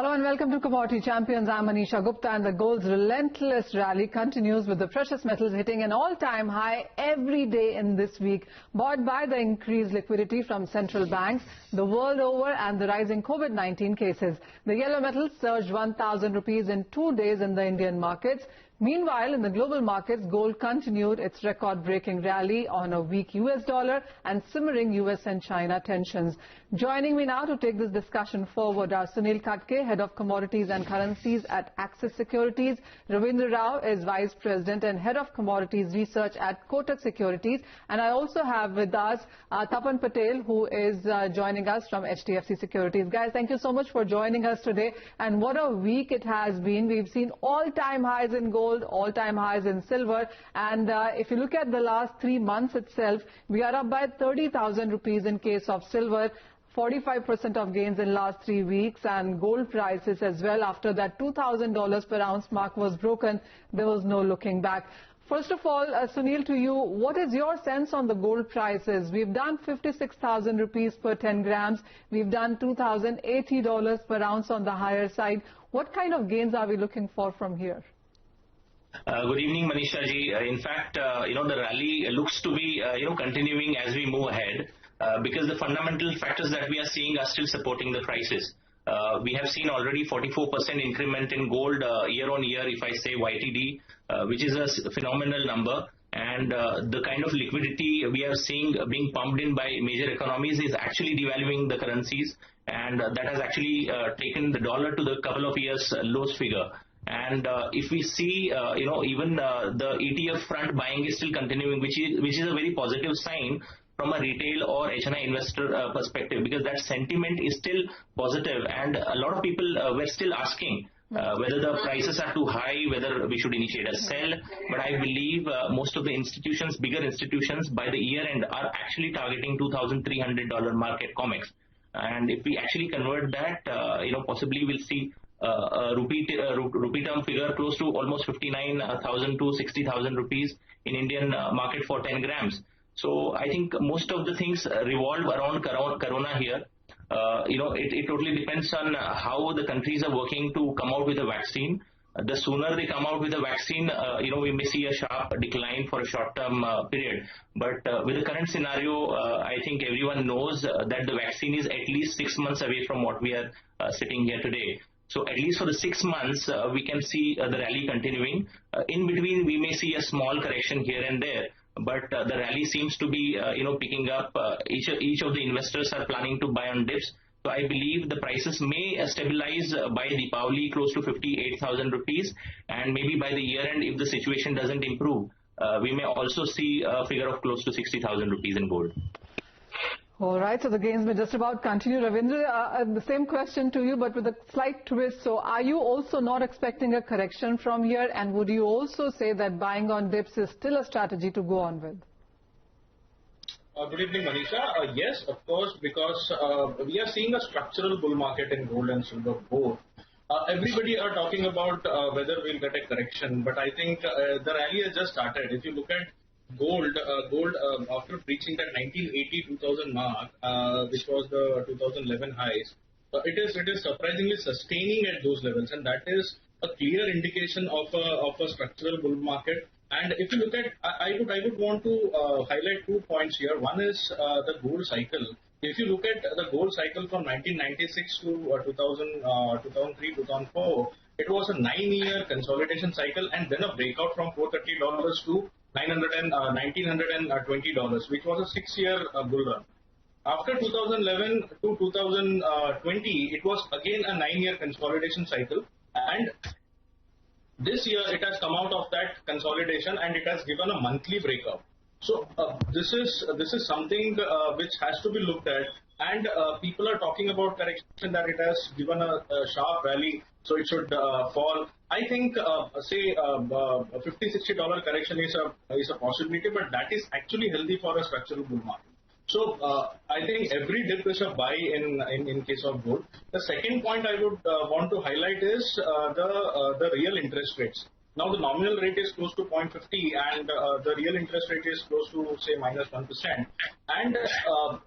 Hello and welcome to Commodity Champions. I'm Manisha Gupta, and the gold's relentless rally continues with the precious metals hitting an all-time high every day in this week, buoyed by the increased liquidity from central banks the world over and the rising COVID-19 cases. The yellow metals surged 1,000 rupees in 2 days in the Indian markets. Meanwhile, in the global markets, gold continued its record-breaking rally on a weak US dollar and simmering US and China tensions. Joining me now to take this discussion forward are Sunil Khadke, Head of Commodities and Currencies at Axis Securities. Ravindra Rao is Vice President and Head of Commodities Research at Kotak Securities. And I also have with us Tapan Patel, who is joining us from HDFC Securities. Guys, thank you so much for joining us today. And what a week it has been. We've seen all-time highs in gold, all-time highs in silver, and if you look at the last 3 months itself, we are up by 30,000 rupees in case of silver, 45% of gains in last 3 weeks, and gold prices as well. After that $2,000 per ounce mark was broken, there was no looking back. First of all, Sunil, to you, what is your sense on the gold prices? We've done 56,000 rupees per 10 grams. We've done $2,080 per ounce on the higher side. What kind of gains are we looking for from here? Good evening, Manisha ji. In fact, the rally looks to be, continuing as we move ahead because the fundamental factors that we are seeing are still supporting the prices. We have seen already 44% increment in gold year on year, if I say YTD, which is a phenomenal number. And the kind of liquidity we are seeing being pumped in by major economies is actually devaluing the currencies, and that has actually taken the dollar to the couple of years lowest figure. And if we see, even the ETF front buying is still continuing, which is a very positive sign from a retail or HNI investor perspective, because that sentiment is still positive, and a lot of people were still asking whether the prices are too high, whether we should initiate a sell. But I believe most of the institutions, bigger institutions, by the year end are actually targeting $2,300 market COMEX. And if we actually convert that, possibly we'll see rupee term figure close to almost 59,000 to 60,000 rupees in Indian market for 10 grams. So I think most of the things revolve around corona here. It totally depends on how the countries are working to come out with a vaccine. The sooner they come out with a vaccine, we may see a sharp decline for a short-term period. But with the current scenario, I think everyone knows that the vaccine is at least 6 months away from what we are sitting here today. So at least for the 6 months, we can see the rally continuing. In between, we may see a small correction here and there, but the rally seems to be, picking up. Each of the investors are planning to buy on dips. So I believe the prices may stabilize by Diwali close to 58,000 rupees, and maybe by the year end, if the situation doesn't improve, we may also see a figure of close to 60,000 rupees in gold. All right, so the gains may just about continue. Ravindra, the same question to you, but with a slight twist. So are you also not expecting a correction from here? And would you also say that buying on dips is still a strategy to go on with? Good evening, Manisha. Yes, of course, because we are seeing a structural bull market in gold and silver both. Everybody are talking about whether we'll get a correction, but I think the rally has just started. If you look at gold after breaching that 1980-2000 mark, which was the 2011 highs, it is surprisingly sustaining at those levels, and that is a clear indication of a structural bull market. And if you look at, I would want to highlight 2 points here. One is the gold cycle. If you look at the gold cycle from 1996 to 2003, 2004, it was a 9-year consolidation cycle, and then a breakout from $430 to $1,920, which was a 6-year bull run. After 2011 to 2020, it was again a 9-year consolidation cycle, and this year it has come out of that consolidation and it has given a monthly breakout. So this is something which has to be looked at, and people are talking about correction, that it has given a sharp rally, so it should fall. I think say $50-60 correction is a possibility, but that is actually healthy for a structural bull market. So I think every dip is a buy in case of gold. The second point I would want to highlight is the real interest rates. Now the nominal rate is close to 0.50 and the real interest rate is close to say minus 1%. And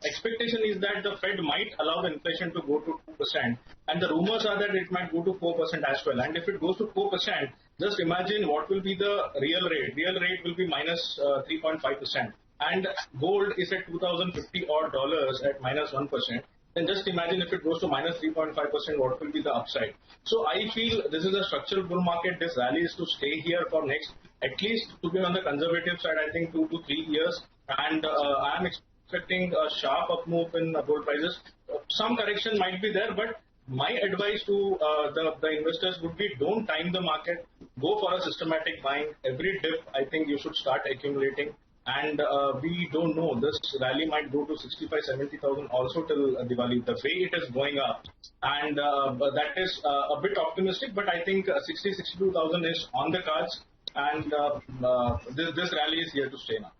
expectation is that the Fed might allow the inflation to go to 2%. And the rumors are that it might go to 4% as well. And if it goes to 4%, just imagine what will be the real rate. Real rate will be minus 3.5%. And gold is at $2,050 odd at minus 1%. Then just imagine if it goes to minus 3.5%, what will be the upside? So I feel this is a structural bull market. This rally is to stay here for next, at least to be on the conservative side, I think 2 to 3 years. And I am expecting a sharp up move in gold prices. Some correction might be there, but my advice to the investors would be don't time the market. Go for a systematic buying. Every dip, I think you should start accumulating. And we don't know, this rally might go to 65,000-70,000 also till Diwali, the way it is going up. And that is a bit optimistic, but I think 62,000 is on the cards. And this rally is here to stay now.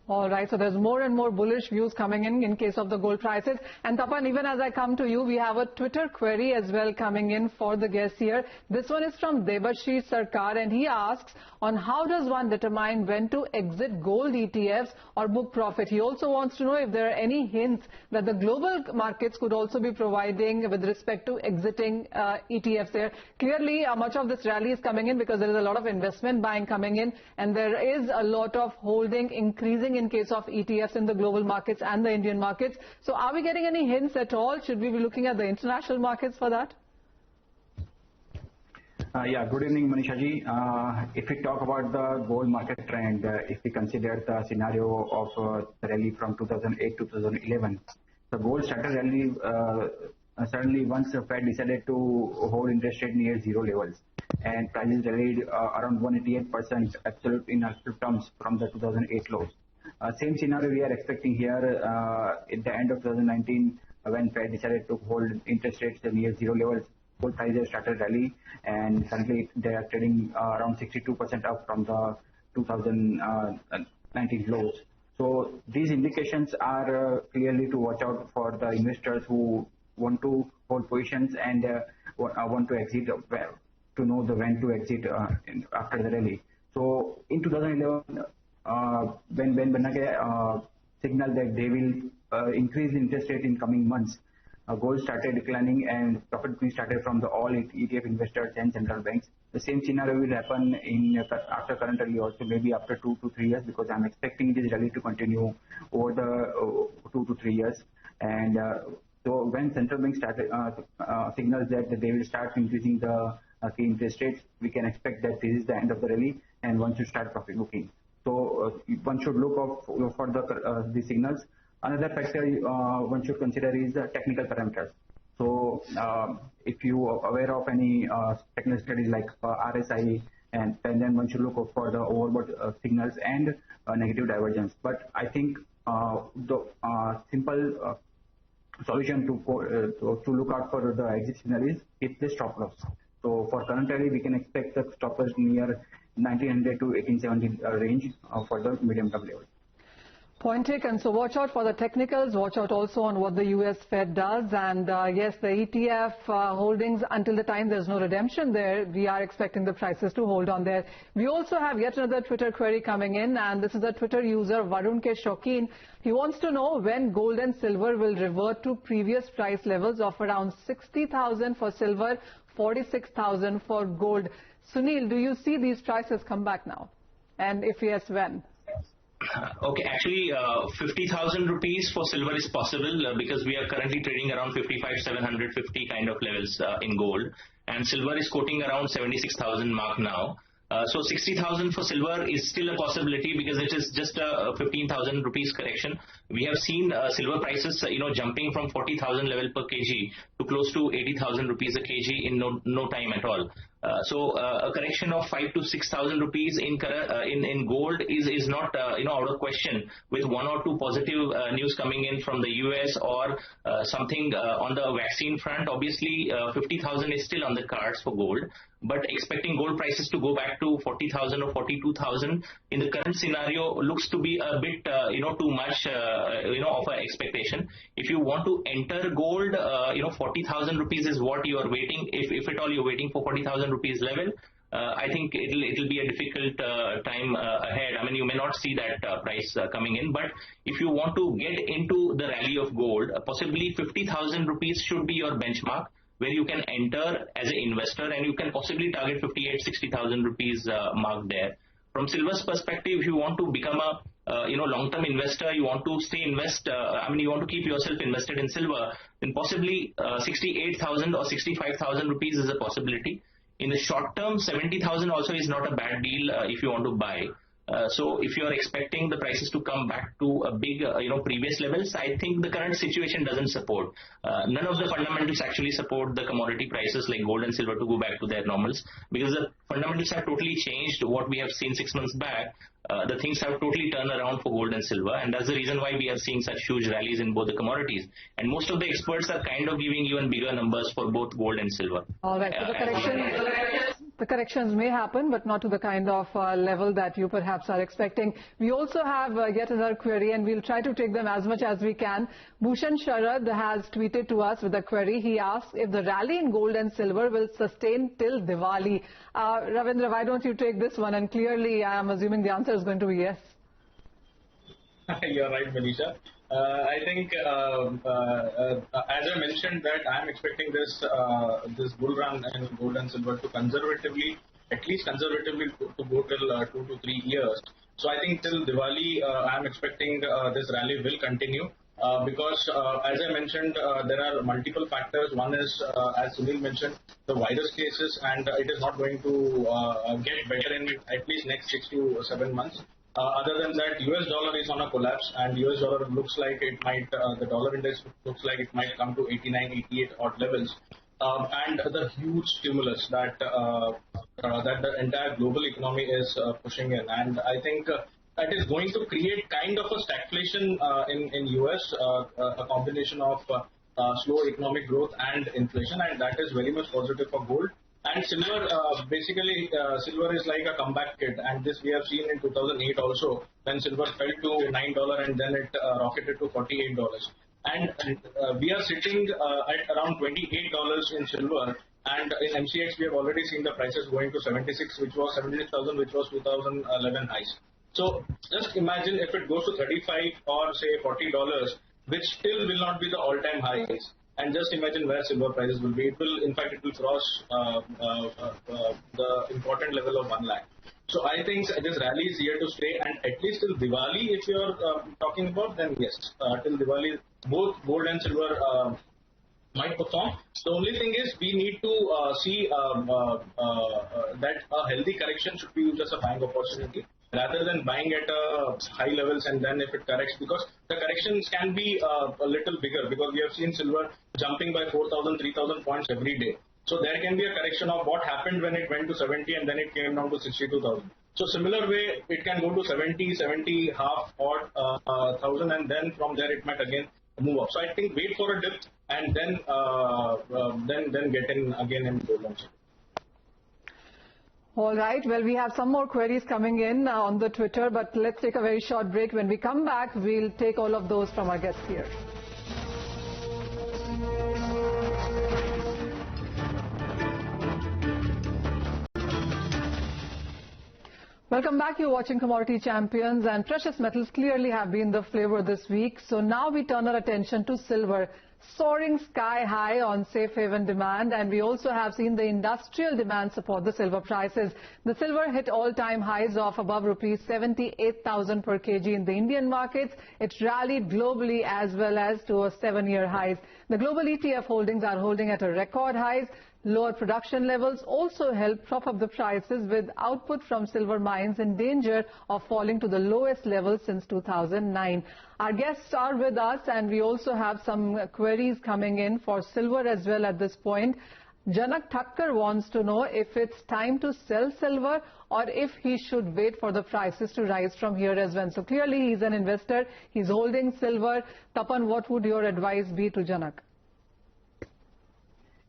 All right, so there's more and more bullish views coming in case of the gold prices. And Tapan, even as I come to you, we have a Twitter query as well coming in for the guests here. This one is from Debashri Sarkar, and he asks on how does one determine when to exit gold ETFs or book profit. He also wants to know if there are any hints that the global markets could also be providing with respect to exiting ETFs there. Clearly, much of this rally is coming in because there is a lot of investment buying coming in, and there is a lot of holding increasing in case of ETFs in the global markets and the Indian markets. So are we getting any hints at all? Should we be looking at the international markets for that? Yeah, good evening, Manisha ji. If we talk about the gold market trend, if we consider the scenario of the rally from 2008 to 2011, the gold started rally suddenly once the Fed decided to hold interest rate near zero levels, and prices rallied around 188% in absolute terms from the 2008 lows. Same scenario we are expecting here at the end of 2019 when Fed decided to hold interest rates near zero levels. Gold prices started rally, and currently they are trading around 62% up from the 2019 lows. So these indications are clearly to watch out for the investors who want to hold positions and want to exit, to know the when to exit after the rally. So in 2011, when Bernanke signaled that they will increase interest rate in coming months, gold started declining and profit booking started from the all ETF investors and central banks. The same scenario will happen after current rally also, maybe after 2 to 3 years, because I'm expecting this rally to continue over the 2 to 3 years. And so when central banks signals that they will start increasing the key interest rates, we can expect that this is the end of the rally and one should start profit booking. So one should look out for the signals. Another factor one should consider is the technical parameters. So if you are aware of any technical studies like RSI, and then one should look out for the overbought signals and negative divergence. But I think the simple solution to look out for the exit signal is hit the stop loss. So for current rally, we can expect the stop loss near 1900 to 1870 range for the medium term level. Point taken. So watch out for the technicals, watch out also on what the US Fed does, and yes, the ETF holdings, until the time there's no redemption there, we are expecting the prices to hold on there. We also have yet another Twitter query coming in, and this is a Twitter user, Varun K. Shokin. He wants to know when gold and silver will revert to previous price levels of around 60,000 for silver, 46,000 for gold. Sunil, do you see these prices come back now? And if yes, when? Okay, actually 50,000 rupees for silver is possible because we are currently trading around 55,750 kind of levels in gold, and silver is quoting around 76,000 mark now. So 60,000 for silver is still a possibility because it is just a 15,000 rupees correction. We have seen silver prices, jumping from 40,000 level per kg to close to 80,000 rupees a kg in no time at all. So a correction of 5,000 to 6,000 rupees in gold is not out of question, with 1 or 2 positive news coming in from the US or something on the vaccine front. Obviously 50,000 is still on the cards for gold, but expecting gold prices to go back to 40,000 or 42,000 in the current scenario looks to be a bit too much of an expectation. If you want to enter gold, 40,000 rupees is what you are waiting. If at all you're waiting for 40,000 rupees level, I think it'll be a difficult time ahead. I mean, you may not see that price coming in, but if you want to get into the rally of gold, possibly 50,000 rupees should be your benchmark, where you can enter as an investor, and you can possibly target 58,000-60,000 rupees mark there. From silver's perspective, if you want to become a long-term investor, you want to you want to keep yourself invested in silver, then possibly 68,000 or 65,000 rupees is a possibility. In the short term, 70,000 also is not a bad deal if you want to buy. So if you are expecting the prices to come back to a big, previous levels, I think the current situation doesn't support. None of the fundamentals actually support the commodity prices like gold and silver to go back to their normals, because the fundamentals have totally changed. What we have seen 6 months back, the things have totally turned around for gold and silver, and that's the reason why we are seeing such huge rallies in both the commodities. And most of the experts are kind of giving even bigger numbers for both gold and silver. All right, so the corrections may happen, but not to the kind of level that you perhaps are expecting. We also have yet another query, and we'll try to take them as much as we can. Bhushan Sharad has tweeted to us with a query. He asks if the rally in gold and silver will sustain till Diwali. Ravindra, why don't you take this one? And clearly, I am assuming the answer is going to be yes. You're right, Manisha. I think, as I mentioned, that I'm expecting this bull run in gold and silver to at least conservatively to go till 2 to 3 years. So I think till Diwali, I'm expecting this rally will continue. Because as I mentioned, there are multiple factors. One is, as Sunil mentioned, the virus cases, and it is not going to get better in at least next 6 to 7 months. Other than that, US dollar is on a collapse, and US dollar looks like it might, the dollar index looks like it might come to 89, 88 odd levels. And the huge stimulus that the entire global economy is pushing in. And I think that is going to create kind of a stagflation in US, a combination of slow economic growth and inflation, and that is very much positive for gold. And silver, basically, silver is like a comeback kid, and this we have seen in 2008 also, when silver fell to $9 and then it rocketed to $48. And we are sitting at around $28 in silver, and in MCX we have already seen the prices going to 76,000, which was 2011 highs. So just imagine if it goes to 35 or say $40, which still will not be the all-time highs. And just imagine where silver prices will be. It will cross the important level of 1 lakh. So I think this rally is here to stay, and at least till Diwali, if you are talking about, then yes, till Diwali, both gold and silver might perform. The only thing is we need to see that a healthy correction should be used as a buying opportunity, rather than buying at high levels and then if it corrects, because the corrections can be a little bigger, because we have seen silver jumping by 4,000, 3,000 points every day. So there can be a correction of what happened when it went to 70 and then it came down to 62,000. So similar way, it can go to 70, half odd thousand, and then from there it might again move up. So I think wait for a dip and then get in again in gold and silver. All right. Well, we have some more queries coming in on the Twitter, but let's take a very short break. When we come back, we'll take all of those from our guests here. Welcome back. You're watching Commodity Champions, and precious metals clearly have been the flavor this week. So now we turn our attention to silver. Soaring sky high on safe haven demand, and we also have seen the industrial demand support the silver prices. The silver hit all-time highs of above rupees 78,000 per kg in the Indian markets. It rallied globally as well as to a 7-year highs. The global ETF holdings are holding at a record highs. Lower production levels also help prop up the prices, with output from silver mines in danger of falling to the lowest level since 2009. Our guests are with us, and we also have some queries coming in for silver as well at this point. Janak Thakkar wants to know if it's time to sell silver or if he should wait for the prices to rise from here as well. So clearly he's an investor. He's holding silver. Tapan, what would your advice be to Janak?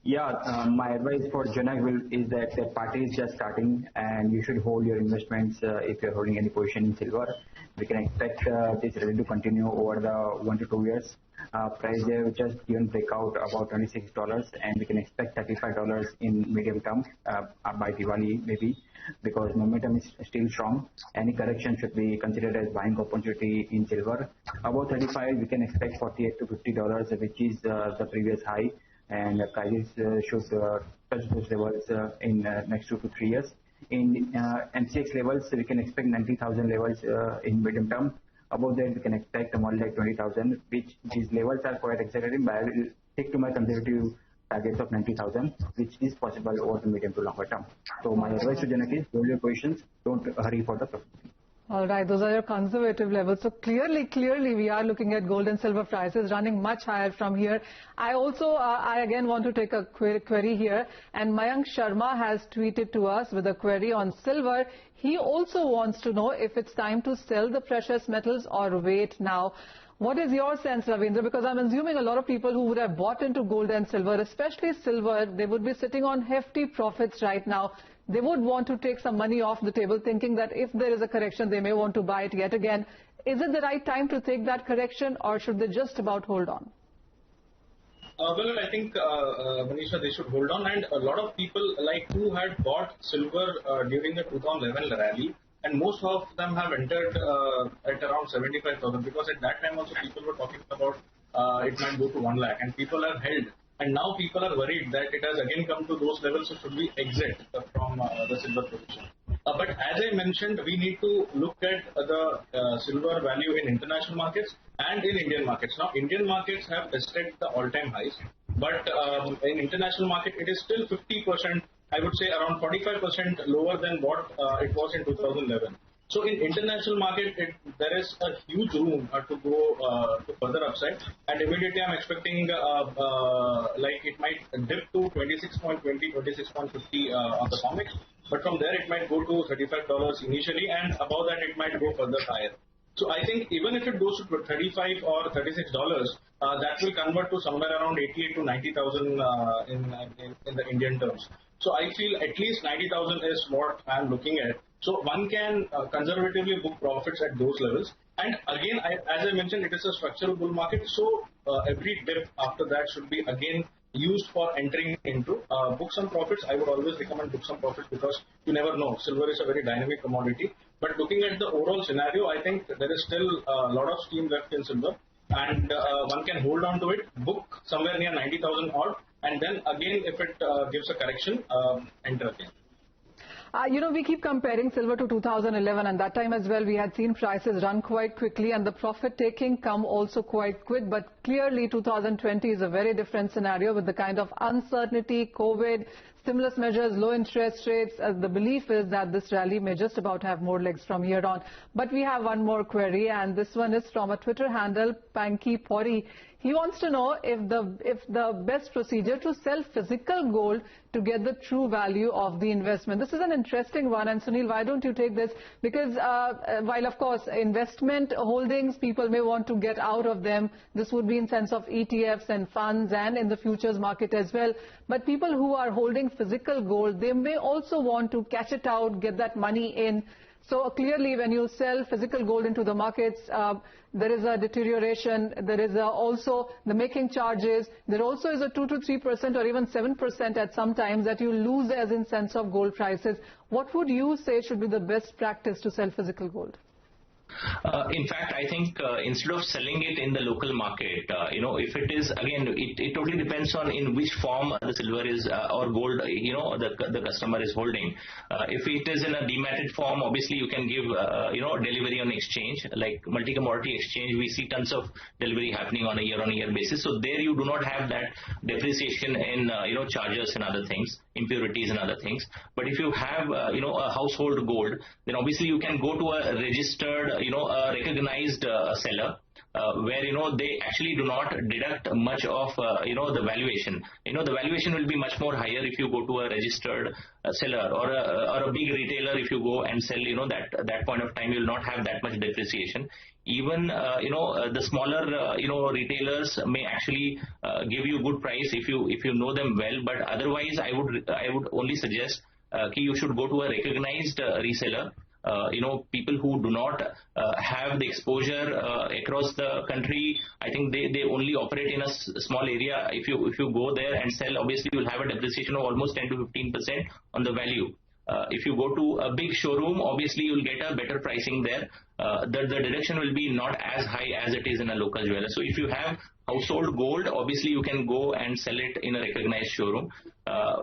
Yeah, my advice for Janak is that the party is just starting, and you should hold your investments if you're holding any position in silver. We can expect this rally to continue over the 1 to 2 years. price they have just given breakout about $26, and we can expect $35 in medium term by Diwali maybe, because momentum is still strong. Any correction should be considered as buying opportunity in silver. About 35, we can expect $48 to $50, which is the previous high, and prices should touch those levels in next 2 to 3 years. In MCX levels, we can expect 90,000 levels in medium term. Above that, we can expect more like 20,000, which these levels are quite exaggerated, but I will stick to my conservative targets of 90,000, which is possible over the medium to longer term. So my advice to Janak is hold your positions, don't hurry for the profit. All right, those are your conservative levels. So clearly we are looking at gold and silver prices running much higher from here. I again want to take a query here, and Mayank Sharma has tweeted to us with a query on silver. He also wants to know if it's time to sell the precious metals or wait now. What is your sense, Ravindra? Because I'm assuming a lot of people who would have bought into gold and silver, especially silver, they would be sitting on hefty profits right now. They would want to take some money off the table, thinking that if there is a correction, they may want to buy it yet again. Is it the right time to take that correction, or should they just about hold on? Well, I think, Manisha, they should hold on, and a lot of people like who had bought silver during the 2011 rally, and most of them have entered at around 75,000, because at that time also people were talking about it might go to 1 lakh, and people have held. And now people are worried that it has again come to those levels, so should we exit from the silver position? But as I mentioned, we need to look at the silver value in international markets and in Indian markets. Now, Indian markets have tested the all-time highs, but in international market, it is still 50%, I would say around 45% lower than what it was in 2011. So in international market, there is a huge room to go to further upside, and immediately I'm expecting like it might dip to 26.20, 26.50 on the comics, but from there it might go to $35 initially, and above that it might go further higher. So I think even if it goes to $35 or $36, that will convert to somewhere around 88 to 90,000 in the Indian terms. So I feel at least 90,000 is what I'm looking at. So one can conservatively book profits at those levels. And again, as I mentioned, it is a structural bull market. So every dip after that should be again used for entering into book some profits. I would always recommend book some profits, because you never know. Silver is a very dynamic commodity. But looking at the overall scenario, I think there is still a lot of steam left in silver, and one can hold on to it, book somewhere near 90,000 odd, and then again, if it gives a correction, enter again. We keep comparing silver to 2011, and that time as well we had seen prices run quite quickly and the profit taking come also quite quick. But clearly 2020 is a very different scenario with the kind of uncertainty, COVID, stimulus measures, low interest rates. The belief is that this rally may just about have more legs from here on. But we have one more query, and this one is from a Twitter handle, Panky Pori. He wants to know if the best procedure to sell physical gold to get the true value of the investment. This is an interesting one, and Sunil, why don't you take this? Because while of course investment holdings, people may want to get out of them. This would be in sense of ETFs and funds and in the futures market as well. But people who are holding physical gold, they may also want to cash it out, get that money in. So clearly when you sell physical gold into the markets, there is a deterioration, there is also the making charges, there also is a 2 to 3% or even 7% at some times that you lose as in sense of gold prices. What would you say should be the best practice to sell physical gold? In fact, I think instead of selling it in the local market, if it is, again, it totally depends on in which form the silver is or gold, the customer is holding. If it is in a dematted form, obviously you can give, delivery on exchange, like multi-commodity exchange. We see tons of delivery happening on a year-on-year basis. So there you do not have that depreciation in, charges and other things, impurities and other things. But if you have, a household gold, then obviously you can go to a registered, a recognized seller, where they actually do not deduct much of the valuation. The valuation will be much more higher if you go to a registered seller or a big retailer. If you go and sell, that point of time you will not have that much depreciation. Even the smaller retailers may actually give you good price if you know them well. But otherwise, I would only suggest you should go to a recognized reseller, people who do not have the exposure across the country. I think they only operate in a small area. If you go there and sell, obviously you'll have a depreciation of almost 10 to 15% on the value. If you go to a big showroom, obviously you'll get a better pricing there. The deduction will be not as high as it is in a local jeweler. So if you have household gold, obviously you can go and sell it in a recognized showroom.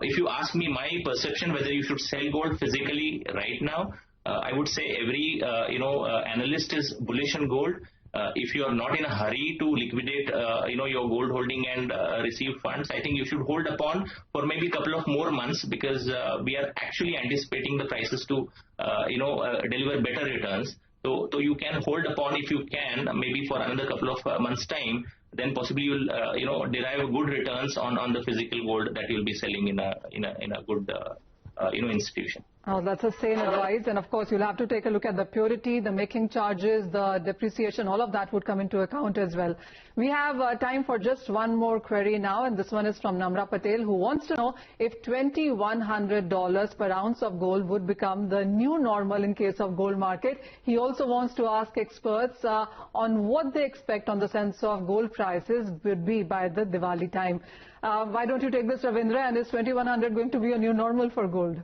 If you ask me my perception whether you should sell gold physically right now, I would say every analyst is bullish on gold. If you are not in a hurry to liquidate your gold holding and receive funds, I think you should hold upon for maybe a couple of more months, because we are actually anticipating the prices to deliver better returns. So you can hold upon, if you can, maybe for another couple of months time, then possibly you'll derive good returns on the physical gold that you'll be selling in a good institution. Oh, that's a sane advice. And of course, you'll have to take a look at the purity, the making charges, the depreciation, all of that would come into account as well. We have time for just one more query now, and this one is from Tapan Patel, who wants to know if $2,100 per ounce of gold would become the new normal in case of gold market. He also wants to ask experts on what they expect on the sense of gold prices would be by the Diwali time. Why don't you take this, Ravindra, and is 2,100 going to be a new normal for gold?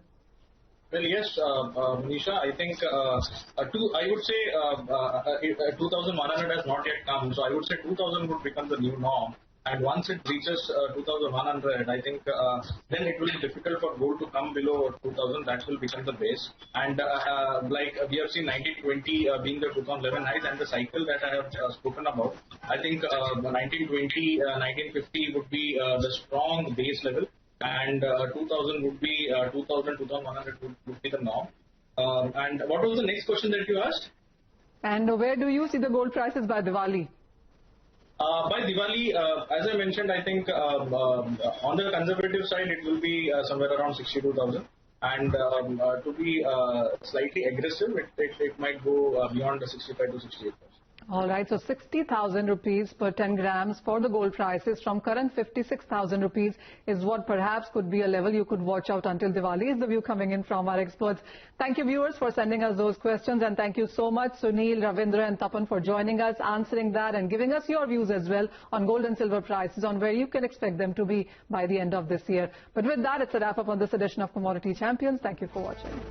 Well, yes, Manisha, I think I would say 2,100 has not yet come, so I would say 2,000 would become the new norm. And once it reaches 2,100, I think then it will be difficult for gold to come below 2,000. That will become the base. And like we have seen 1920 being the 2011 highs, and the cycle that I have spoken about, I think 1920, 1950 would be the strong base level. And 2000 would be 2000, 2100 would be the norm. And what was the next question that you asked? And where do you see the gold prices by Diwali? By Diwali, as I mentioned, I think on the conservative side, it will be somewhere around 62,000. And to be slightly aggressive, it might go beyond 65 to 68,000. All right, so 60,000 rupees per 10 grams for the gold prices from current 56,000 rupees is what perhaps could be a level you could watch out until Diwali, is the view coming in from our experts. Thank you, viewers, for sending us those questions, and thank you so much, Sunil, Ravindra and Tapan, for joining us, answering that and giving us your views as well on gold and silver prices, on where you can expect them to be by the end of this year. But with that, it's a wrap up on this edition of Commodity Champions. Thank you for watching.